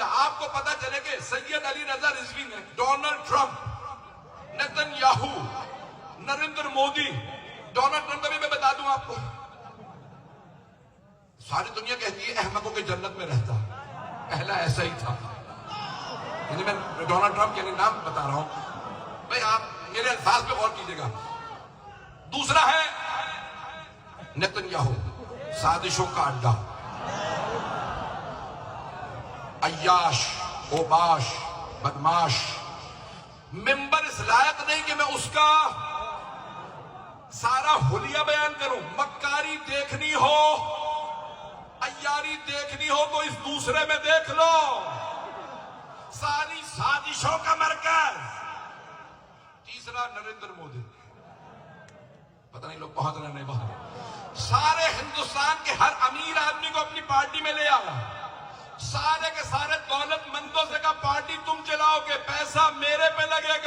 का आपको पता चले कि सैयद अली रजा रिजवी ने Donald Trump, Netanyahu, Narendra Modi, Donald Trump का भी मैं बता दूं आपको, सारी दुनिया कहती है अहमकों के जन्नत में रहता, पहला ऐसा ही था। यानी मैं डोनाल्ड ट्रंप के नाम बता रहा हूं भाई, आप मेरे अल्फाज पे गौर कीजिएगा। दूसरा है नेतन्याहू, साजिशों का अड्डा, अय्याश, ओबाश, बदमाश, मिंबर इस लायक नहीं कि मैं उसका सारा हुलिया बयान करूं। मक्कारी देखनी हो, अय्यारी देखनी हो तो इस दूसरे में देख लो, सारी साजिशों का मरकज। तीसरा नरेंद्र मोदी, पता नहीं लोग पहुंच रहे नहीं पहुंच, सारे हिंदुस्तान के हर अमीर आदमी को अपनी पार्टी में ले आया, सारे के सारे दौलतमंदों से कहा पार्टी तुम चलाओगे, पैसा मेरे पे लगेगा।